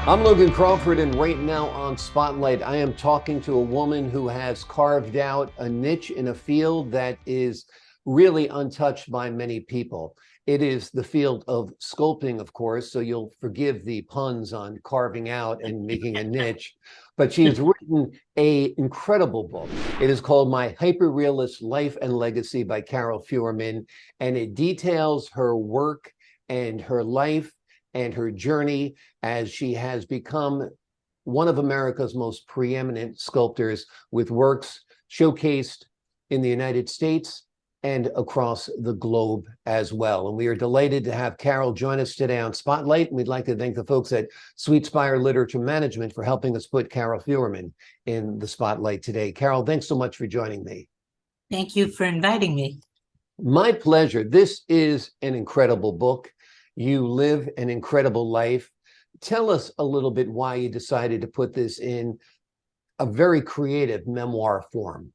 I'm Logan Crawford, and right now on Spotlight, I am talking to a woman who has carved out a niche in a field that is really untouched by many people. It is the field of sculpting, of course, so you'll forgive the puns on carving out and making a niche, but she has written an incredible book. It is called My Hyperrealist Life and Legacy by Carole Feuerman, and it details her work and her life and her journey as she has become one of America's most preeminent sculptors, with works showcased in the United States and across the globe as well. And we are delighted to have Carole join us today on Spotlight. And we'd like to thank the folks at Sweet Spire Literature Management for helping us put Carole Feuerman in the spotlight today. Carole, thanks so much for joining me. Thank you for inviting me. My pleasure. This is an incredible book. You live an incredible life. Tell us a little bit why you decided to put this in a very creative memoir form.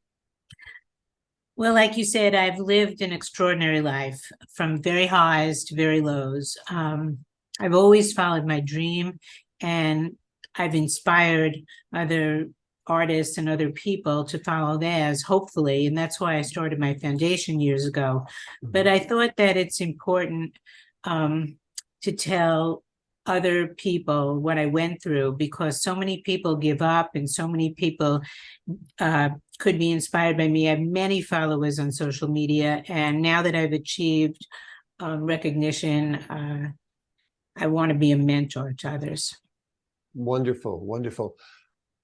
Well, like you said, I've lived an extraordinary life, from very highs to very lows. I've always followed my dream, and I've inspired other artists and other people to follow theirs, hopefully. And that's why I started my foundation years ago. But I thought that it's important to tell other people what I went through, because so many people give up and so many people could be inspired by me. I have many followers on social media, and now that I've achieved recognition, I want to be a mentor to others. Wonderful, wonderful.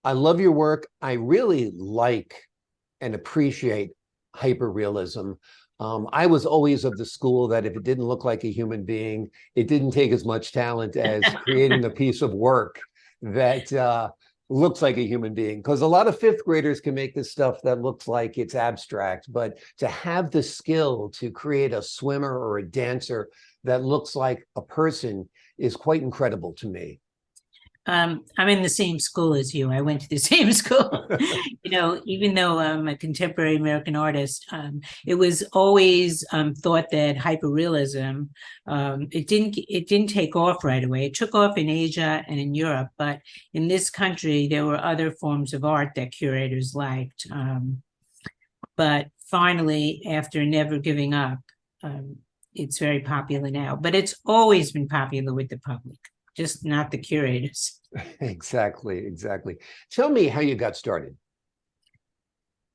I love your work. I really like and appreciate hyperrealism. I was always of the school that if it didn't look like a human being, it didn't take as much talent as creating a piece of work that looks like a human being. Because a lot of fifth graders can make this stuff that looks like it's abstract, but to have the skill to create a swimmer or a dancer that looks like a person is quite incredible to me. I'm in the same school as you. I went to the same school. You know, even though I'm a contemporary American artist, it was always thought that hyperrealism, it didn't take off right away. It took off in Asia and in Europe, but in this country, there were other forms of art that curators liked. But finally, after never giving up, it's very popular now. But it's always been popular with the public, just not the curators. Exactly, exactly. Tell me how you got started.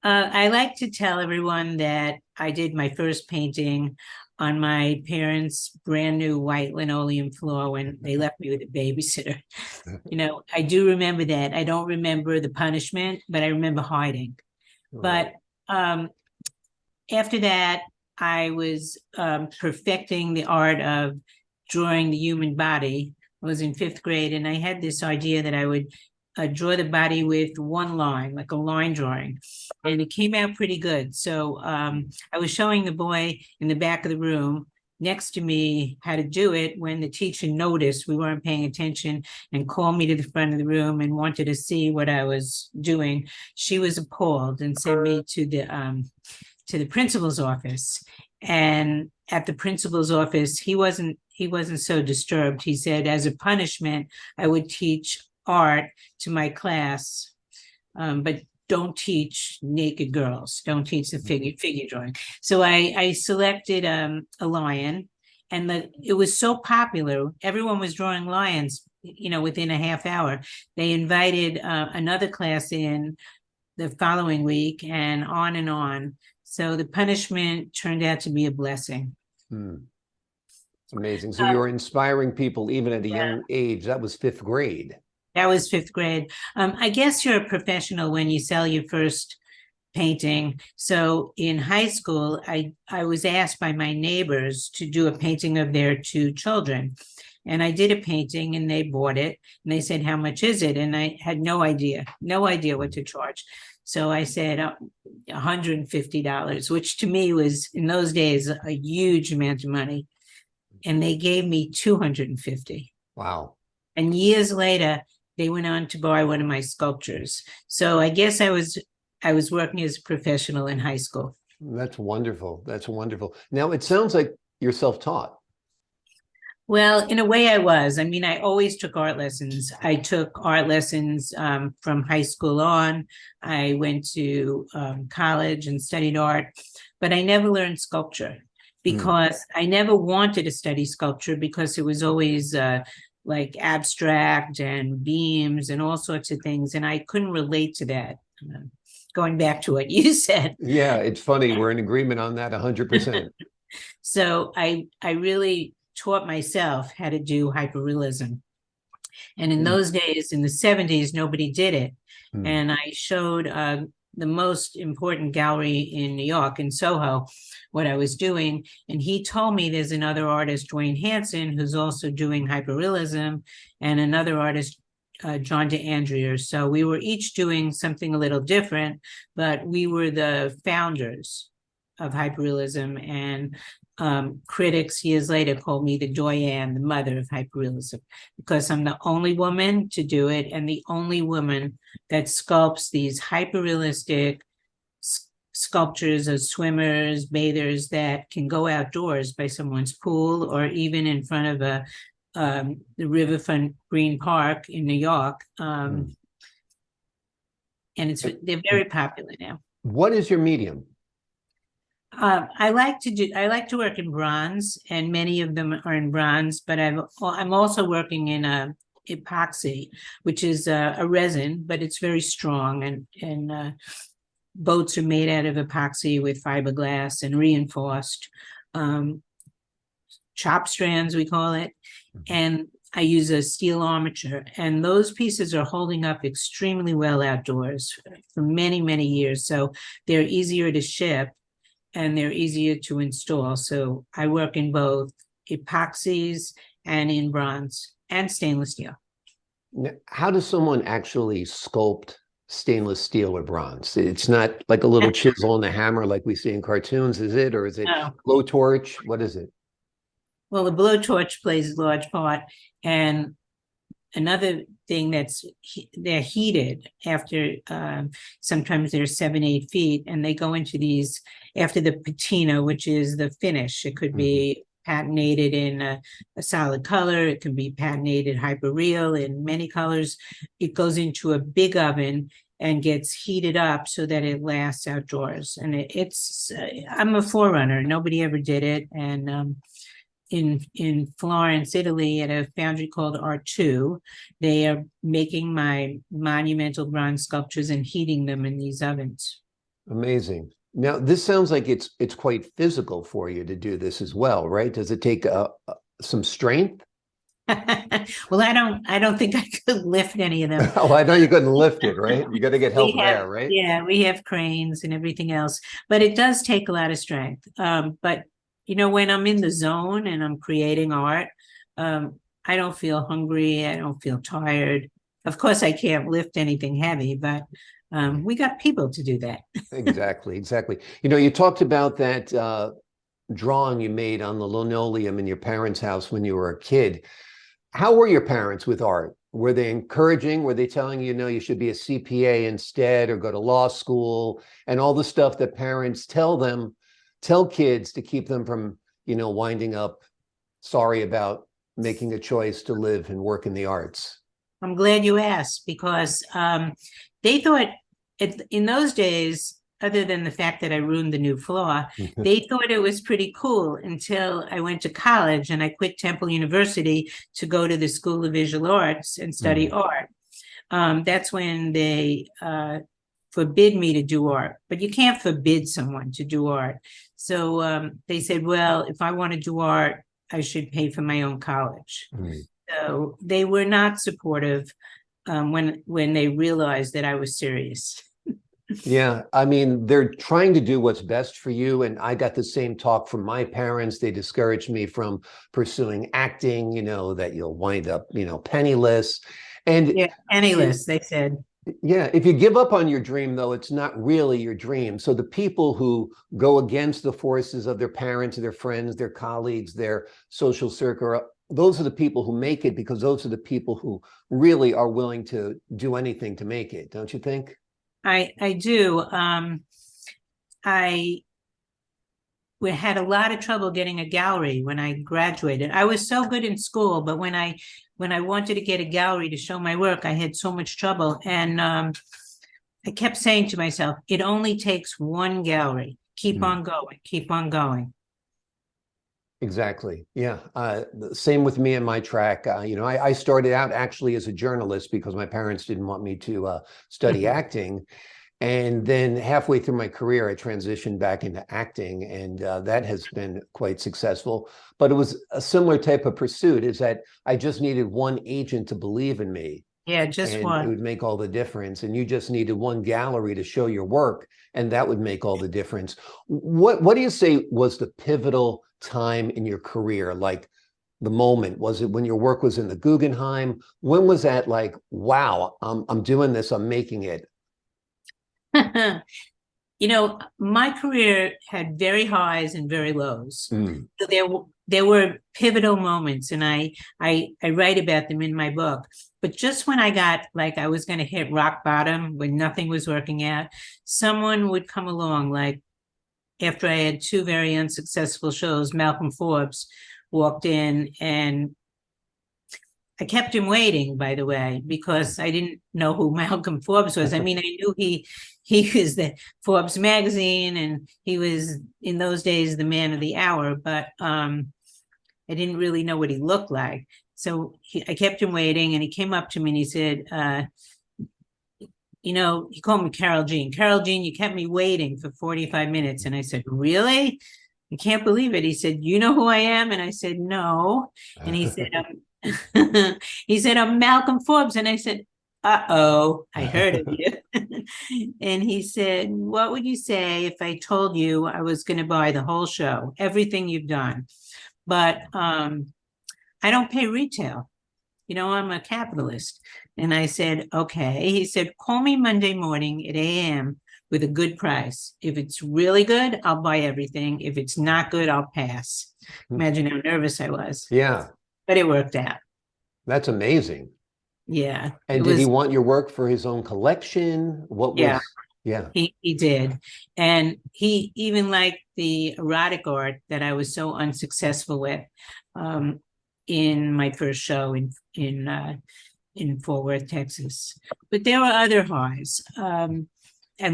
I like to tell everyone that I did my first painting on my parents' brand new white linoleum floor when they left me with a babysitter. You know, I do remember that. I don't remember the punishment, but I remember hiding. Right. But after that, I was perfecting the art of drawing the human body. I was in fifth grade, and I had this idea that I would draw the body with one line, like a line drawing, and it came out pretty good. So I was showing the boy in the back of the room next to me how to do it when the teacher noticed we weren't paying attention and called me to the front of the room and wanted to see what I was doing. She was appalled and sent me to the principal's office. And at the principal's office, he wasn't so disturbed. He said, as a punishment, I would teach art to my class, but don't teach naked girls. Don't teach the figure drawing. So I selected a lion, and it was so popular. Everyone was drawing lions, you know, within a half hour. They invited another class in the following week, and on and on. So the punishment turned out to be a blessing. It's amazing. So you were inspiring people even at a young age. That was fifth grade. That was fifth grade. I guess you're a professional when you sell your first painting. So in high school, I was asked by my neighbors to do a painting of their two children. And I did a painting, and they bought it. And they said, how much is it? And I had no idea what to charge. So I said $150, which to me was, in those days, a huge amount of money. And they gave me $250. Wow. And years later, they went on to buy one of my sculptures. So I guess I was working as a professional in high school. That's wonderful. That's wonderful. Now, it sounds like you're self-taught. Well, in a way I was. I mean, I always took art lessons. I took art lessons from high school on. I went to college and studied art, but I never learned sculpture Mm. because I never wanted to study sculpture because it was always like abstract and beams and all sorts of things. And I couldn't relate to that. Going back to what you said. Yeah, it's funny. We're in agreement on that 100%. So I really taught myself how to do hyperrealism. And in Mm. those days, in the 70s, nobody did it. Mm. And I showed the most important gallery in New York, in Soho, what I was doing. And he told me there's another artist, Dwayne Hanson, who's also doing hyperrealism, and another artist, John DeAndrea. So we were each doing something a little different, but we were the founders of hyperrealism. And critics years later called me the Doyen, the mother of hyperrealism, because I'm the only woman to do it and the only woman that sculpts these hyperrealistic sculptures of swimmers, bathers that can go outdoors by someone's pool or even in front of the Riverfront Green Park in New York. And they're very popular now. What is your medium? I like to work in bronze, and many of them are in bronze, but I'm also working in a epoxy, which is a resin, but it's very strong, and boats are made out of epoxy with fiberglass and reinforced chop strands, we call it. And I use a steel armature, and those pieces are holding up extremely well outdoors for many, many years. So they're easier to ship and they're easier to install. So I work in both epoxies and in bronze and stainless steel. Now, how does someone actually sculpt stainless steel or bronze? It's not like a little chisel and a hammer like we see in cartoons, is it? Or is it blowtorch? What is it? Well, the blowtorch plays a large part. And another thing they're heated after, sometimes they're 7-8 feet, and they go into these after the patina, which is the finish. It could be patinated in a solid color. It can be patinated hyperreal in many colors. It goes into a big oven and gets heated up so that it lasts outdoors. And I'm a forerunner. Nobody ever did it. And in Florence, Italy, at a foundry called R2, they are making my monumental bronze sculptures and heating them in these ovens. Amazing. Now, this sounds like it's quite physical for you to do this as well, right? Does it take some strength? Well, I don't think I could lift any of them. Oh, I know you couldn't lift it, right? You got to get help there, right? Yeah, we have cranes and everything else, but it does take a lot of strength. But you know, when I'm in the zone and I'm creating art, I don't feel hungry. I don't feel tired. Of course, I can't lift anything heavy, but we got people to do that. Exactly. You know, you talked about that drawing you made on the linoleum in your parents' house when you were a kid. How were your parents with art? Were they encouraging? Were they telling you, no, you should be a CPA instead or go to law school and all the stuff that parents tell kids to keep them from, you know, winding up sorry about making a choice to live and work in the arts? I'm glad you asked, because they thought in those days, other than the fact that I ruined the new floor, they thought it was pretty cool until I went to college and I quit Temple University to go to the School of Visual Arts and study art. That's when they forbid me to do art, but you can't forbid someone to do art. So they said, well, if I want to do art, I should pay for my own college. So they were not supportive when they realized that I was serious. Yeah, I mean, they're trying to do what's best for you. And I got the same talk from my parents. They discouraged me from pursuing acting, you know, that you'll wind up, you know, penniless. And yeah, penniless, they said. Yeah, if you give up on your dream, though, it's not really your dream. So the people who go against the forces of their parents, their friends, their colleagues, their social circle, those are the people who make it, because those are the people who really are willing to do anything to make it, don't you think? I do. I we had a lot of trouble getting a gallery when I graduated. I was so good in school, but when I wanted to get a gallery to show my work, I had so much trouble. And I kept saying to myself, it only takes one gallery. Keep on going, keep on going. Exactly. Yeah. Same with me and my track. I started out actually as a journalist because my parents didn't want me to study acting. And then halfway through my career, I transitioned back into acting, and that has been quite successful. But it was a similar type of pursuit, is that I just needed one agent to believe in me. Yeah, just And one. it would make all the difference. And you just needed one gallery to show your work, and that would make all the difference. What do you say was the pivotal time in your career? Like the moment, was it when your work was in the Guggenheim? When was that like, wow, I'm doing this, I'm making it? You know, my career had very highs and very lows. So there were pivotal moments, and I write about them in my book. But just when I got like I was going to hit rock bottom, when nothing was working out, someone would come along. Like after I had 2 very unsuccessful shows, Malcolm Forbes walked in, and I kept him waiting, by the way, because I didn't know who Malcolm Forbes was. I mean, I knew he was the Forbes magazine, and he was in those days the man of the hour, but I didn't really know what he looked like. So I kept him waiting, and he came up to me and he said, he called me Carole Jean. Carole Jean, you kept me waiting for 45 minutes. And I said, really? I can't believe it. He said, you know who I am? And I said, no. And he said, he said, I'm Malcolm Forbes. And I said, uh-oh, I heard of you. And he said, what would you say if I told you I was going to buy the whole show, everything you've done? But I don't pay retail. I'm a capitalist. And I said, okay. He said, call me Monday morning at 8 a.m. with a good price. If it's really good, I'll buy everything. If it's not good, I'll pass. Imagine how nervous I was. Yeah. But it worked out. That's amazing. Yeah. And did he want your work for his own collection? What was? Yeah. He did. And he even liked the erotic art that I was so unsuccessful with in my first show in Fort Worth, Texas. But there were other highs and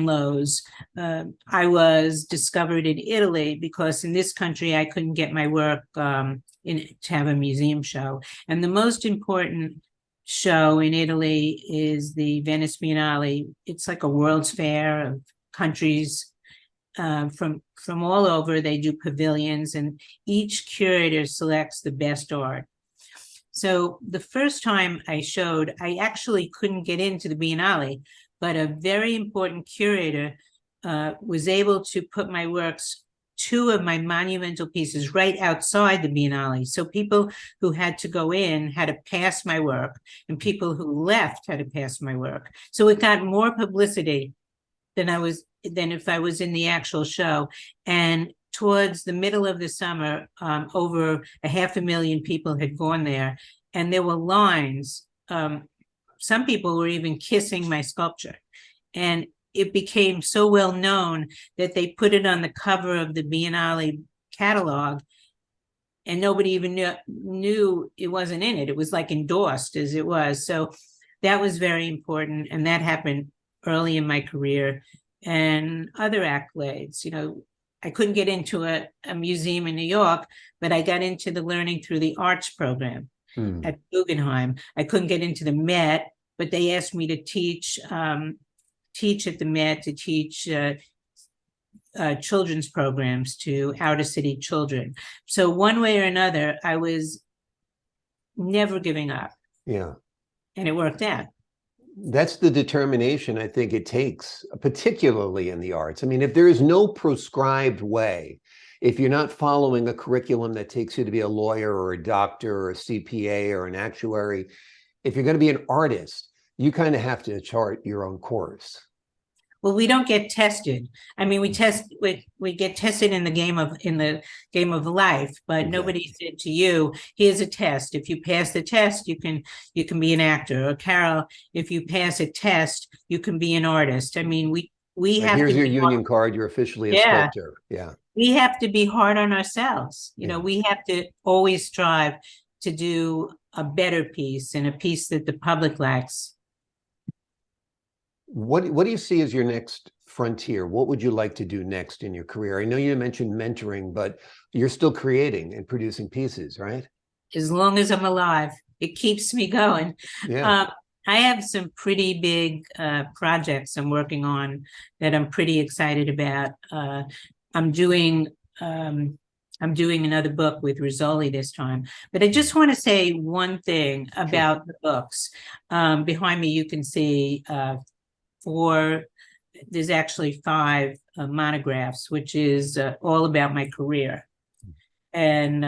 lows. I was discovered in Italy because in this country I couldn't get my work to have a museum show. And the most important show in Italy is the Venice Biennale. It's like a World's Fair of countries from all over. They do pavilions, and each curator selects the best art. So the first time I showed, I actually couldn't get into the Biennale, but a very important curator was able to put my works, 2 of my monumental pieces, right outside the Biennale. So people who had to go in had to pass my work, and people who left had to pass my work. So it got more publicity than if I was in the actual show. And towards the middle of the summer, over 500,000 people had gone there, and there were lines. Some people were even kissing my sculpture, and it became so well known that they put it on the cover of the Biennale catalog, and nobody even knew it wasn't in it. It was like endorsed as it was. So that was very important, and that happened early in my career. And other accolades, I couldn't get into a museum in New York, but I got into the Learning Through the Arts program at Guggenheim. I couldn't get into the Met, but they asked me to teach at the Met, to teach children's programs to outer city children. So one way or another, I was never giving up. Yeah. And it worked out. That's the determination I think it takes, particularly in the arts. I mean, if there is no prescribed way, if you're not following a curriculum that takes you to be a lawyer or a doctor or a CPA or an actuary, if you're going to be an artist, you kind of have to chart your own course. Well, we don't get tested. I mean, we get tested in the game of life, but exactly. Nobody said to you, here's a test. If you pass the test, you can be an actor. Or Carole, if you pass a test, you can be an artist. I mean, we have here's to your union card, you're officially a sculptor. Yeah. we have to be hard on ourselves. You know, Yeah. we have to always strive to do a better piece and a piece that the public lacks. What do you see as your next frontier? What would you like to do next in your career? I know you mentioned mentoring, but you're still creating and producing pieces, right? As long as I'm alive, it keeps me going. Yeah. I have some pretty big projects I'm working on that I'm pretty excited about. I'm doing another book with Rizzoli this time. But I just want to say one thing about the books. Behind me, you can see there's actually 5 monographs, which is all about my career. And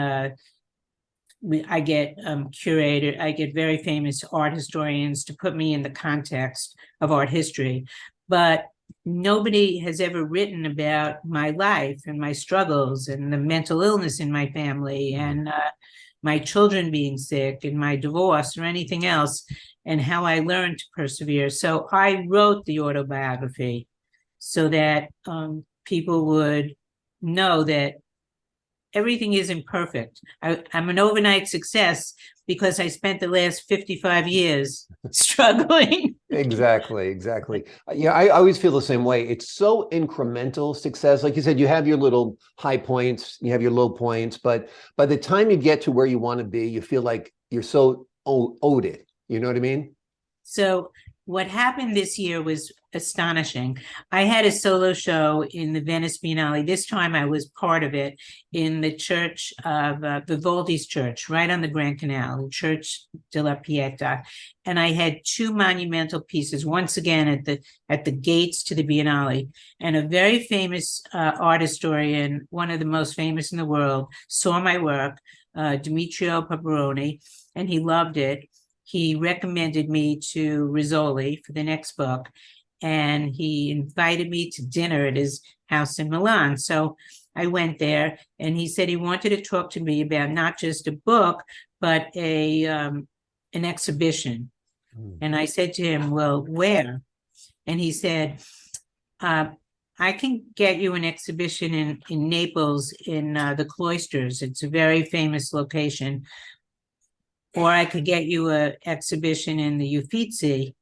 I get I get very famous art historians to put me in the context of art history, but nobody has ever written about my life and my struggles and the mental illness in my family and my children being sick and my divorce or anything else, and how I learned to persevere. So I wrote the autobiography so that people would know that everything isn't perfect. I'm an overnight success because I spent the last 55 years struggling. Exactly. Yeah, I always feel the same way. It's so incremental success. Like you said, you have your little high points, you have your low points, but by the time you get to where you want to be, you feel like you're so owed it. You know what I mean? So what happened this year was astonishing. I had a solo show in the Venice Biennale. This time I was part of it in the church of Vivaldi's church, right on the Grand Canal, Church della Pietà. And I had 2 monumental pieces, once again at the gates to the Biennale. And a very famous art historian, one of the most famous in the world, saw my work, Demetrio Paparoni, and he loved it. He recommended me to Rizzoli for the next book, and he invited me to dinner at his house in Milan. So I went there, and he said he wanted to talk to me about not just a book, but an exhibition. And I said to him, well, where? And he said, I can get you an exhibition in Naples in the Cloisters. It's a very famous location. Or I could get you an exhibition in the Uffizi.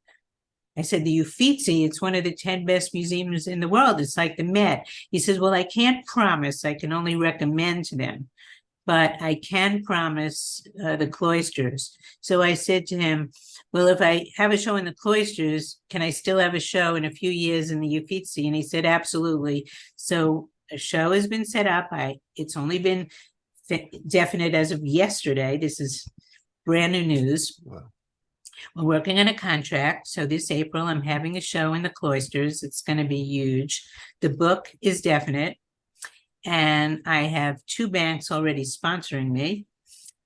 I said, the Uffizi, it's one of the 10 best museums in the world. It's like the Met. He says, well, I can't promise. I can only recommend to them. But I can promise the Cloisters. So I said to him, well, if I have a show in the Cloisters, can I still have a show in a few years in the Uffizi? And he said, absolutely. So a show has been set up. It's only been definite as of yesterday. This is brand new news. Wow. We're working on a contract. So this April, I'm having a show in the Cloisters. It's going to be huge. The book is definite. And I have 2 banks already sponsoring me.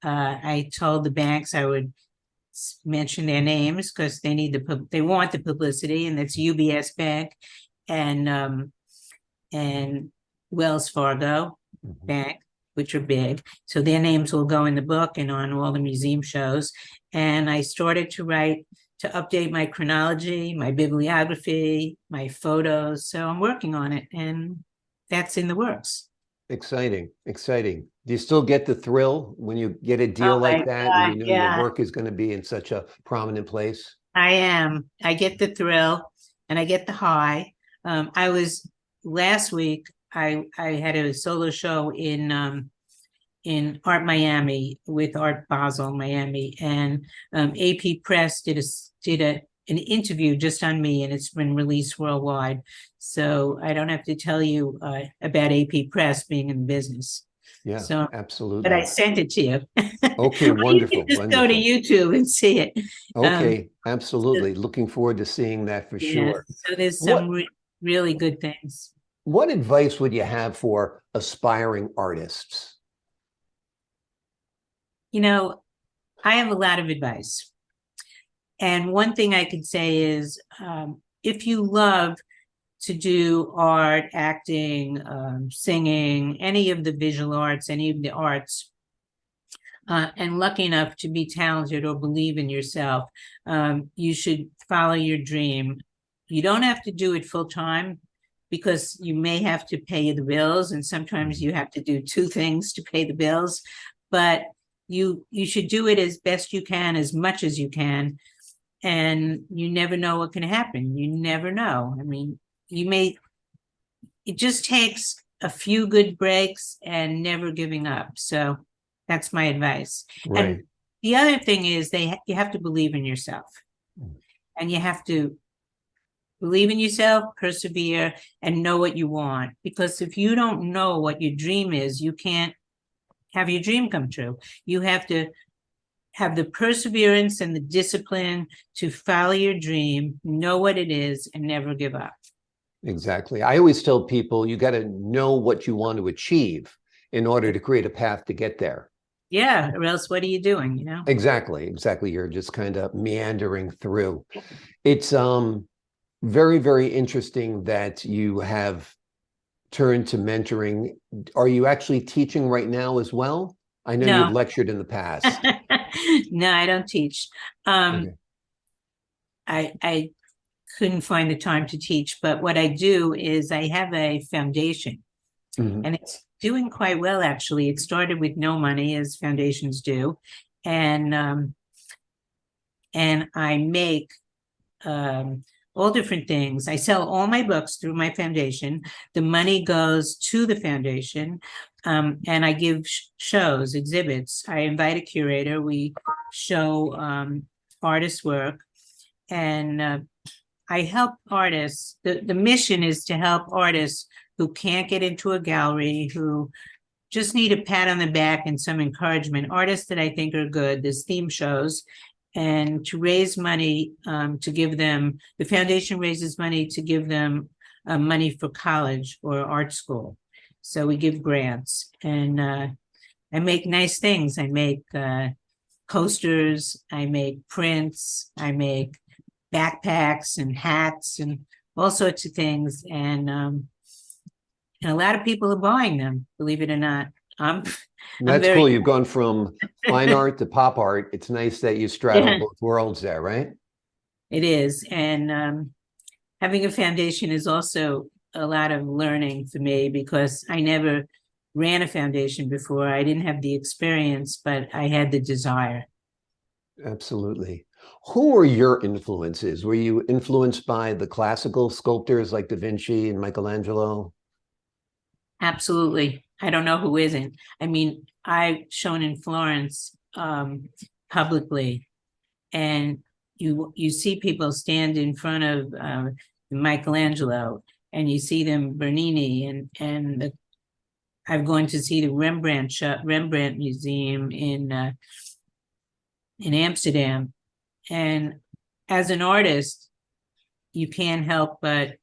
I told the banks I would mention their names because they want the publicity, and that's UBS Bank and Wells Fargo Bank, which are big. So their names will go in the book and on all the museum shows. And I started to update my chronology, my bibliography, my photos. So I'm working on it, and that's in the works. Exciting. Do you still get the thrill when you get a deal like that, God, and you know your work is going to be in such a prominent place? I get the thrill and I get the high. Last week, I had a solo show in Art Miami with Art Basel Miami, and AP Press did an interview just on me, and it's been released worldwide. So I don't have to tell you about AP Press being in business. Yeah, so absolutely. But I sent it to you. Okay, wonderful. You can just go to YouTube and see it. Okay, absolutely. Looking forward to seeing that for sure. So there's some really good things. What advice would you have for aspiring artists? You know, I have a lot of advice. And one thing I could say is, if you love to do art, acting, singing, any of the visual arts, any of the arts, and lucky enough to be talented or believe in yourself, you should follow your dream. You don't have to do it full time, because you may have to pay the bills, and sometimes you have to do two things to pay the bills, but you should do it as best you can, as much as you can, and you never know what can happen. You never know. I mean, it just takes a few good breaks and never giving up. So that's my advice. Right. And the other thing is you have to believe in yourself, and you have to believe in yourself, persevere, and know what you want. Because if you don't know what your dream is, you can't have your dream come true. You have to have the perseverance and the discipline to follow your dream, know what it is, and never give up. Exactly. I always tell people you got to know what you want to achieve in order to create a path to get there. Yeah, or else what are you doing, you know? Exactly. You're just kind of meandering through. It's very, very interesting that you have turned to mentoring. Are you actually teaching right now as well? I know No. you've lectured in the past. No, I don't teach. Okay. I couldn't find the time to teach, but what I do is I have a foundation, and it's doing quite well, actually. It started with no money, as foundations do, and I make all different things. I sell all my books through my foundation. The money goes to the foundation, and I give shows, exhibits. I invite a curator. We show artists' work, and I help artists. The mission is to help artists who can't get into a gallery, who just need a pat on the back and some encouragement. Artists that I think are good. There's theme shows, and to raise money to give them, the foundation raises money to give them money for college or art school. So we give grants, and I make nice things. I make coasters, I make prints, I make backpacks and hats and all sorts of things. And a lot of people are buying them, believe it or not. That's cool. You've gone from fine art to pop art. It's nice that you straddle both worlds there, right? It is. And having a foundation is also a lot of learning for me, because I never ran a foundation before. I didn't have the experience, but I had the desire. Absolutely. Who are your influences? Were you influenced by the classical sculptors like Da Vinci and Michelangelo? Absolutely. I don't know who isn't. I mean, I've shown in Florence publicly, and you see people stand in front of Michelangelo, and you see them Bernini, and I've gone to see the Rembrandt Museum in Amsterdam, and as an artist, you can't help but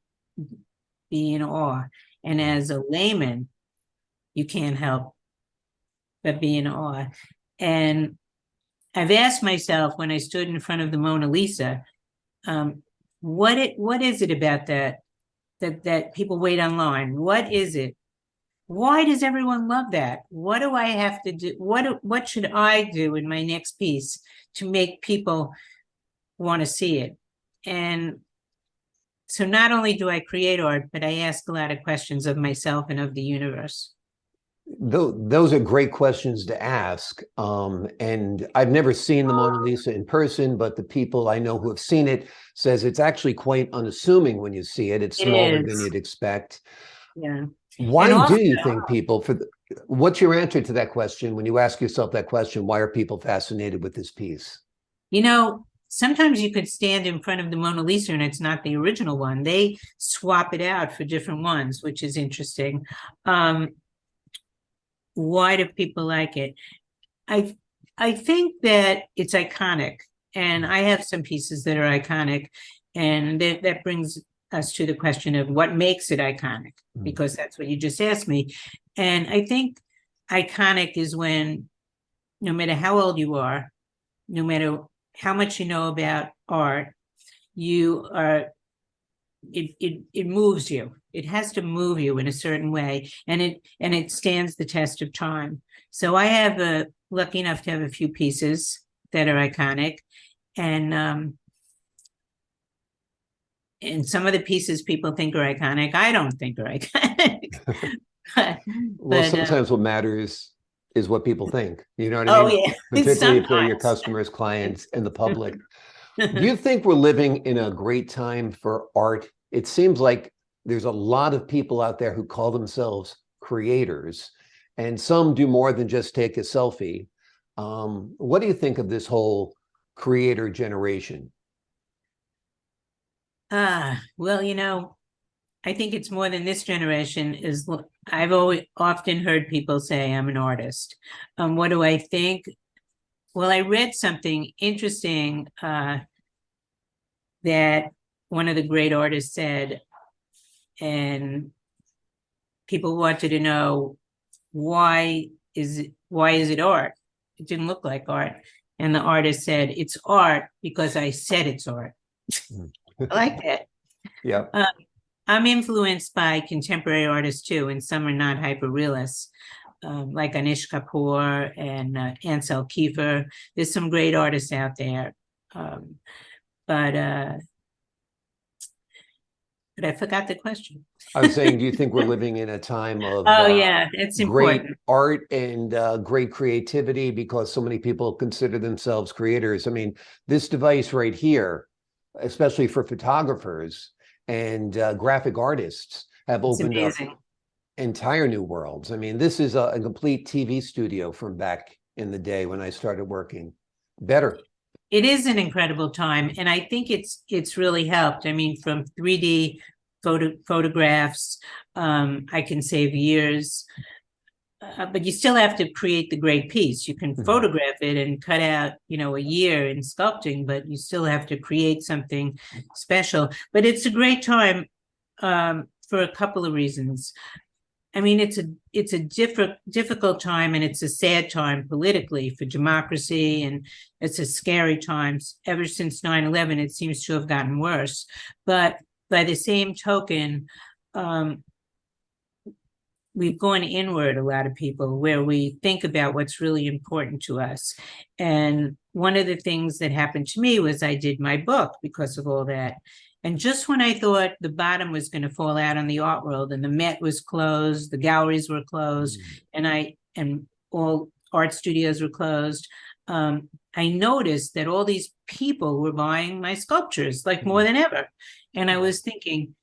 be in awe, and as a layman, you can't help but be in awe. And I've asked myself, when I stood in front of the Mona Lisa, what is it about that people wait online? What is it? Why does everyone love that? What do I have to do? What should I do in my next piece to make people want to see it? And so not only do I create art, but I ask a lot of questions of myself and of the universe. Those are great questions to ask. And I've never seen the Mona Lisa in person, but the people I know who have seen it says it's actually quite unassuming when you see it. It's smaller than you'd expect. Yeah. Why do you think people, what's your answer to that question? When you ask yourself that question, why are people fascinated with this piece? You know, sometimes you could stand in front of the Mona Lisa and it's not the original one. They swap it out for different ones, which is interesting. Why do people like it? I think that it's iconic, and I have some pieces that are iconic, and that brings us to the question of what makes it iconic, because that's what you just asked me. And I think iconic is when, no matter how old you are, no matter how much you know about art, it moves you. It has to move you in a certain way, and it stands the test of time. So I have lucky enough to have a few pieces that are iconic, and and some of the pieces people think are iconic, I don't think are iconic. Well, sometimes what matters is what people think. You know what I oh mean? yeah, Particularly if they're your sometimes. customers, clients, and the public. Do you think we're living in a great time for art? It seems like there's a lot of people out there who call themselves creators, and some do more than just take a selfie. What do you think of this whole creator generation? Well, I think it's more than this generation is. I've always often heard people say I'm an artist. What do I think? Well, I read something interesting that one of the great artists said, and people wanted to know why is it art? It didn't look like art. And the artist said, it's art because I said it's art. I like that. Yeah. I'm influenced by contemporary artists too, and some are not hyperrealists, like Anish Kapoor and Ansel Keefer. There's some great artists out there. But I forgot the question. I was saying, do you think we're living in a time of Oh yeah, it's great important. art and great creativity because so many people consider themselves creators? I mean, this device right here, especially for photographers and graphic artists, have It's opened up amazing. entire new worlds. I mean, this is a complete TV studio from back in the day when I started working. Better. It is an incredible time, and I think it's really helped. I mean, from 3D photographs, I can save years, but you still have to create the great piece. You can photograph it and cut out, a year in sculpting, but you still have to create something special. But it's a great time for a couple of reasons. I mean, it's a difficult time, and it's a sad time politically for democracy, and it's a scary time. Ever since 9/11, it seems to have gotten worse. But by the same token, we've gone inward, a lot of people, where we think about what's really important to us. And one of the things that happened to me was I did my book because of all that. And just when I thought the bottom was going to fall out on the art world, and the Met was closed, the galleries were closed, and all art studios were closed, I noticed that all these people were buying my sculptures, like more than ever. And I was thinking,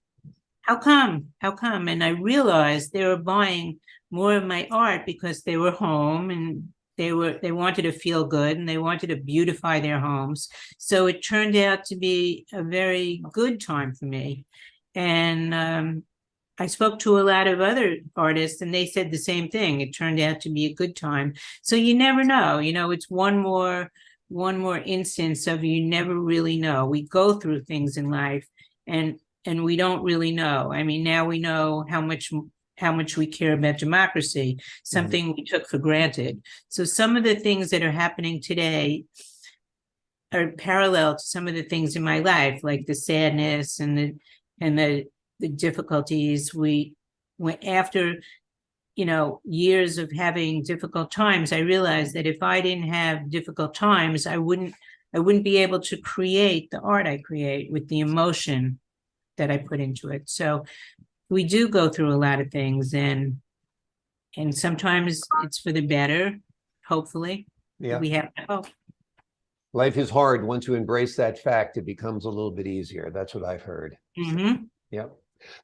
how come? How come? And I realized they were buying more of my art because they were home, and they wanted to feel good, and they wanted to beautify their homes. So it turned out to be a very good time for me. And I spoke to a lot of other artists, and they said the same thing. It turned out to be a good time. So you never know. It's one more instance of you never really know. We go through things in life, and we don't really know. I mean, now we know how much we care about democracy, something we took for granted. So some of the things that are happening today are parallel to some of the things in my life, like the sadness and the difficulties. We went after, years of having difficult times. I realized that if I didn't have difficult times, I wouldn't be able to create the art I create with the emotion that I put into it. So we do go through a lot of things, and sometimes it's for the better, hopefully. Yeah. We have to hope. Life is hard. Once you embrace that fact, it becomes a little bit easier. That's what I've heard. Yep.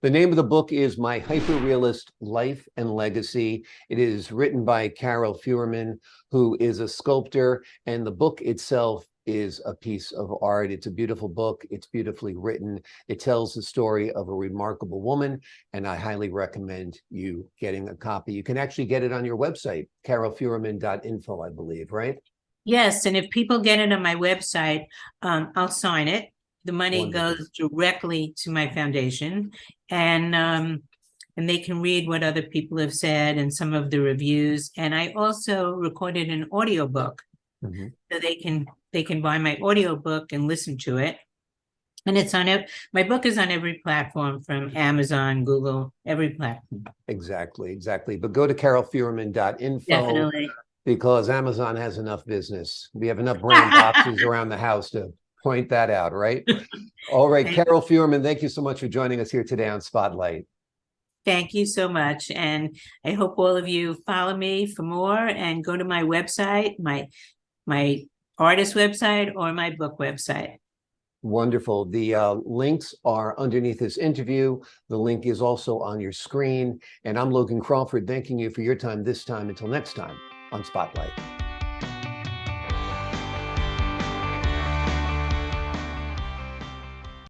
The name of the book is My Hyperrealist Life and Legacy. It is written by Carole Feuerman, who is a sculptor, and the book itself is a piece of art. It's a beautiful book. It's beautifully written. It tells the story of a remarkable woman, and I highly recommend you getting a copy. You can actually get it on your website, carolefeuerman.info, I believe, right? Yes, and if people get it on my website, I'll sign it. The money Wonderful. goes directly to my foundation, and they can read what other people have said and some of the reviews. And I also recorded an audiobook, so they can buy my audiobook and listen to it. And it's on it. My book is on every platform, from Amazon, Google, every platform. Exactly. But go to carolefeuerman.info. Definitely. Because Amazon has enough business. We have enough brown boxes around the house to point that out, right? All right, And Carole Feuerman, thank you so much for joining us here today on Spotlight. thank you so much. And I hope all of you follow me for more and go to my website, my artist website or my book website. Wonderful. The links are underneath this interview. The link is also on your screen. And I'm Logan Crawford, thanking you for your time this time. Until next time on Spotlight.